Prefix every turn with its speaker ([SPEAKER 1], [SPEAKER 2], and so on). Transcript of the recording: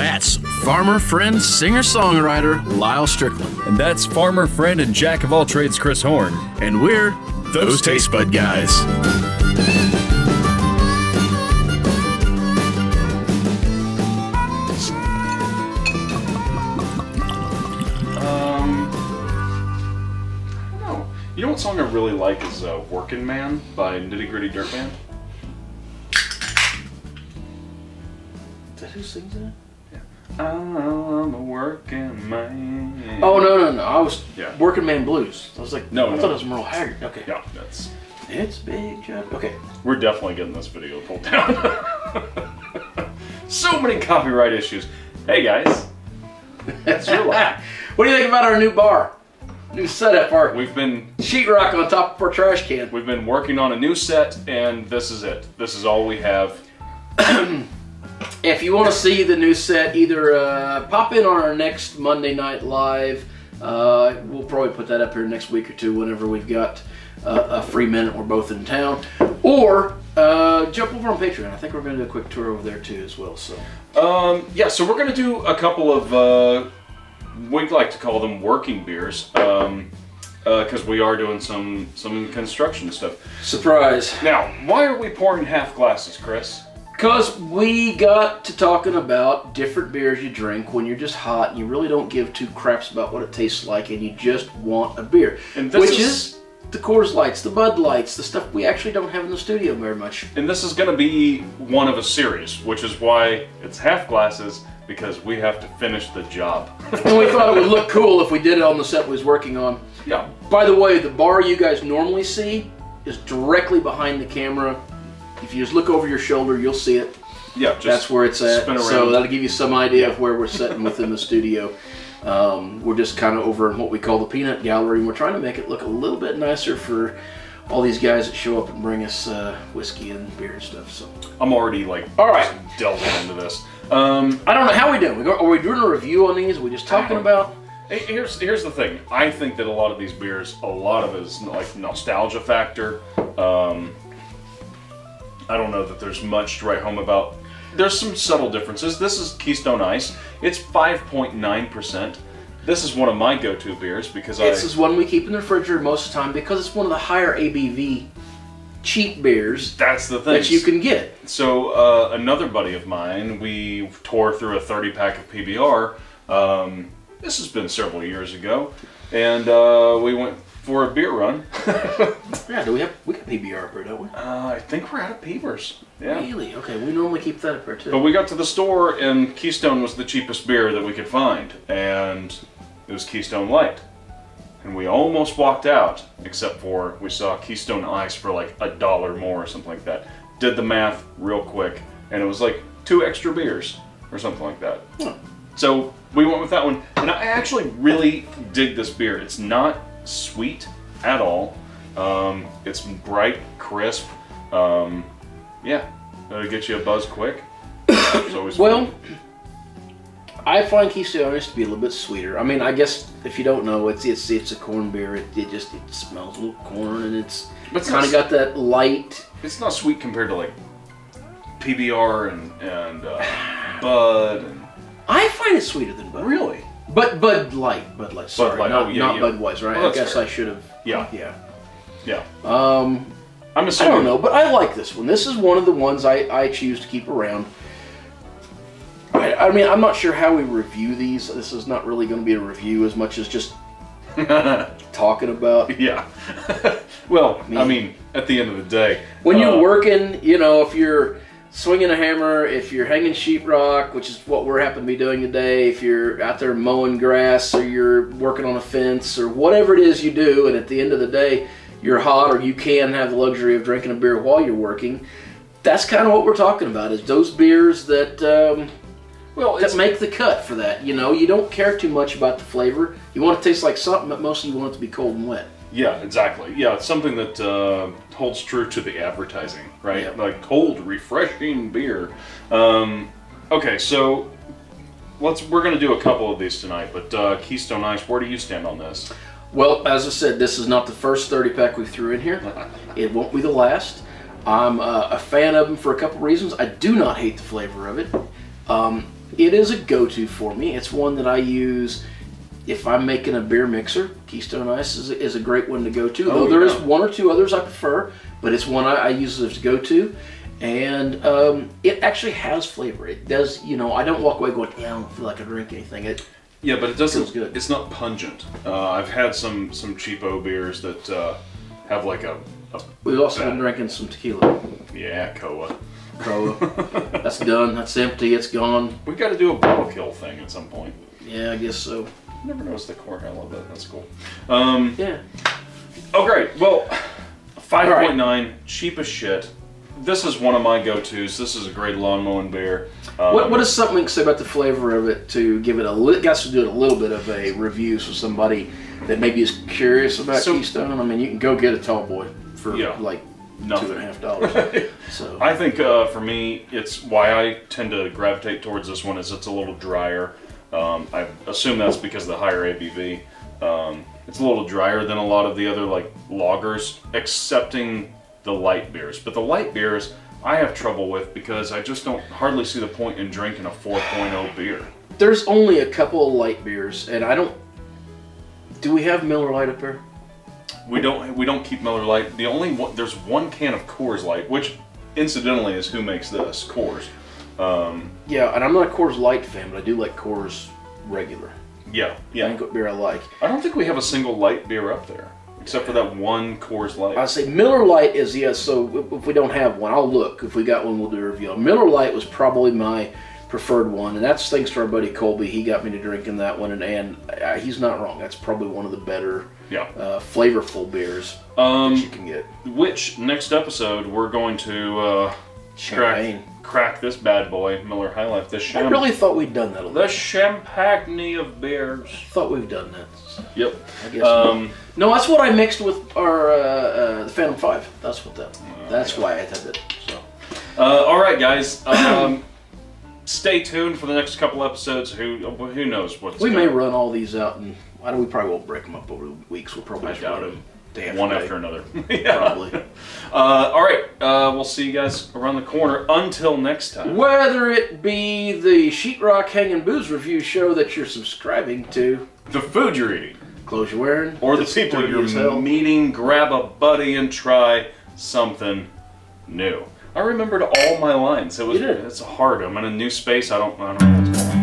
[SPEAKER 1] That's farmer, friend, singer-songwriter Lyal Strickland.
[SPEAKER 2] And that's farmer, friend, and jack of all trades Chris Horn.
[SPEAKER 1] And we're those Tastebud guys.
[SPEAKER 3] You know what song I really like is Workin' Man by Nitty Gritty Dirt Band?
[SPEAKER 4] Is that who sings that?
[SPEAKER 3] Yeah. I'm a working man.
[SPEAKER 4] Oh, no. I was Working Man Blues. I was like, I thought it was Merle Haggard. Okay.
[SPEAKER 3] Yeah, that's...
[SPEAKER 4] It's Big Job. Okay.
[SPEAKER 3] We're definitely getting this video pulled down. So many copyright issues. Hey, guys. That's your life.
[SPEAKER 4] What do you think about our new bar? New setup,
[SPEAKER 3] we've been
[SPEAKER 4] sheetrock on top of our trash can.
[SPEAKER 3] We've been working on a new set, and this is it. This is all we have.
[SPEAKER 4] If you want to see the new set, either pop in on our next Monday Night Live. We'll probably put that up here next week or two whenever we've got a free minute. We're both in town. Or jump over on Patreon. I think we're going to do a quick tour over there too as well. So
[SPEAKER 3] yeah, so we're going to do a couple of... we'd like to call them working beers, because we are doing some construction stuff.
[SPEAKER 4] Surprise.
[SPEAKER 3] Now, why are we pouring half glasses, Chris?
[SPEAKER 4] Because we got to talking about different beers you drink when you're just hot and you really don't give two craps about what it tastes like and you just want a beer. And this is the Coors Lights, the Bud Lights, the stuff we actually don't have in the studio very much.
[SPEAKER 3] And this is going to be one of a series, which is why it's half glasses, because we have to finish the job.
[SPEAKER 4] And we thought it would look cool if we did it on the set we was working on.
[SPEAKER 3] Yeah.
[SPEAKER 4] By the way, the bar you guys normally see is directly behind the camera. If you just look over your shoulder, you'll see it.
[SPEAKER 3] Yeah,
[SPEAKER 4] that's where it's at. So that'll give you some idea of where we're sitting within the studio. We're just kind of over in what we call the peanut gallery, and we're trying to make it look a little bit nicer for all these guys that show up and bring us whiskey and beer and stuff. So
[SPEAKER 3] I'm already like delving into this.
[SPEAKER 4] I don't know how we doing. Are we doing a review on these? Are we just talking about?
[SPEAKER 3] Here's the thing. I think that a lot of these beers, a lot of it is like nostalgia factor. I don't know that there's much to write home about. There's some subtle differences. This is Keystone Ice. It's 5.9%. This is one of my go-to beers because
[SPEAKER 4] this is one we keep in the refrigerator most of the time because it's one of the higher ABV cheap beers.
[SPEAKER 3] That's the thing
[SPEAKER 4] that you can get.
[SPEAKER 3] So another buddy of mine, we tore through a 30-pack of PBR. This has been several years ago, and we went for a beer run.
[SPEAKER 4] Yeah, we got PBR up here, don't we?
[SPEAKER 3] I think we're out of Peavers. Yeah.
[SPEAKER 4] Really? Okay, we normally keep that up here too.
[SPEAKER 3] But we got to the store, and Keystone was the cheapest beer that we could find, and it was Keystone Light. And we almost walked out, except for we saw Keystone Ice for like $1 more or something like that. Did the math real quick, and it was like 2 extra beers or something like that.
[SPEAKER 4] Huh.
[SPEAKER 3] So we went with that one, and I actually really dig this beer. It's not sweet at all. It's bright, crisp. Yeah, it'll get you a buzz quick. It's always fun.
[SPEAKER 4] I find Keystone Ice to be a little bit sweeter. I mean, I guess if you don't know, it's a corn beer. It smells a little corn, and it's kind of got that light.
[SPEAKER 3] It's not sweet compared to like PBR and Bud.
[SPEAKER 4] I find it sweeter than Bud.
[SPEAKER 3] Really?
[SPEAKER 4] But Bud Light. Sorry,
[SPEAKER 3] Bud Light.
[SPEAKER 4] not Budweiser. Right?
[SPEAKER 3] Well,
[SPEAKER 4] I guess
[SPEAKER 3] fair.
[SPEAKER 4] I should have.
[SPEAKER 3] Yeah.
[SPEAKER 4] I'm assuming. I don't know, but I like this one. This is one of the ones I choose to keep around. I mean, I'm not sure how we review these. This is not really going to be a review as much as just talking about.
[SPEAKER 3] Yeah. Well, I mean, at the end of the day,
[SPEAKER 4] when you're working, you know, if you're swinging a hammer, if you're hanging sheetrock, which is what we're happen to be doing today, if you're out there mowing grass or you're working on a fence or whatever it is you do, and at the end of the day you're hot or you can have the luxury of drinking a beer while you're working, that's kind of what we're talking about, is those beers that that make the cut for that. You know, you don't care too much about the flavor. You want it to taste like something, but mostly you want it to be cold and wet.
[SPEAKER 3] Yeah, exactly. Yeah, it's something that holds true to the advertising, right?
[SPEAKER 4] Yep.
[SPEAKER 3] Like cold, refreshing beer. Okay, so we're going to do a couple of these tonight, but Keystone Ice, where do you stand on this?
[SPEAKER 4] Well, as I said, this is not the first 30-pack we threw in here. It won't be the last. I'm a fan of them for a couple reasons. I do not hate the flavor of it. It is a go-to for me. It's one that I use if I'm making a beer mixer. Keystone Ice is a great one to go to. Though there is one or two others I prefer, but it's one I use as a go-to. And it actually has flavor. It does, you know, I don't walk away going, yeah, I don't feel like I drink anything.
[SPEAKER 3] Yeah, but it doesn't.
[SPEAKER 4] Feels good.
[SPEAKER 3] It's not pungent. I've had some cheapo beers that have like a.
[SPEAKER 4] We've also been drinking some tequila.
[SPEAKER 3] Yeah, Koa.
[SPEAKER 4] That's done. That's empty. It's gone.
[SPEAKER 3] We got to do a bottle kill thing at some point.
[SPEAKER 4] Yeah, I guess so.
[SPEAKER 3] I never noticed the cork. I love that. That's cool.
[SPEAKER 4] Yeah.
[SPEAKER 3] Oh, great. Well, 5.9, cheap as shit. This is one of my go-tos. This is a great lawn mowing beer.
[SPEAKER 4] What is something you can say about the flavor of it to give it a guys to do it a little bit of a review so somebody that maybe is curious about Keystone? I mean, you can go get a tall boy for like $2.50. So
[SPEAKER 3] I think for me, it's why I tend to gravitate towards this one is it's a little drier. I assume that's because of the higher ABV. It's a little drier than a lot of the other like lagers, excepting the light beers. But the light beers I have trouble with because I just don't hardly see the point in drinking a 4.0 beer.
[SPEAKER 4] There's only a couple of light beers, and I don't. Do we have Miller Lite up there?
[SPEAKER 3] We don't keep Miller Lite. The only one, there's one can of Coors Light, which incidentally is who makes this, Coors.
[SPEAKER 4] Yeah, and I'm not a Coors Light fan, but I do like Coors regular.
[SPEAKER 3] Yeah.
[SPEAKER 4] I think what beer I like.
[SPEAKER 3] I don't think we have a single light beer up there, except for that one Coors Light.
[SPEAKER 4] I say Miller Lite is, so if we don't have one, I'll look. If we got one, we'll do a review. Miller Lite was probably my preferred one, and that's thanks to our buddy Colby. He got me to drinking that one, and he's not wrong. That's probably one of the better, flavorful beers that you can get. Which,
[SPEAKER 3] next episode, we're going to crack this bad boy, Miller High Life.
[SPEAKER 4] I really thought we'd done that a little.
[SPEAKER 3] The champagne of beers.
[SPEAKER 4] I thought we've done that.
[SPEAKER 3] Yep.
[SPEAKER 4] I guess no, that's what I mixed with our the Phantom 5. That's what that's why I had that. So.
[SPEAKER 3] All right, guys. Stay tuned for the next couple episodes. Who knows what's
[SPEAKER 4] we may run all these out, and we probably won't break them up over the weeks. We'll probably just run them
[SPEAKER 3] one after another.
[SPEAKER 4] Probably.
[SPEAKER 3] All right. We'll see you guys around the corner. Until next time.
[SPEAKER 4] Whether it be the Sheetrock Hanging Booze review show that you're subscribing to,
[SPEAKER 3] the food you're eating,
[SPEAKER 4] clothes you're wearing,
[SPEAKER 3] or the people you're meeting, grab a buddy and try something new. I remembered all my lines. It's hard. I'm in a new space. I don't know what's going on.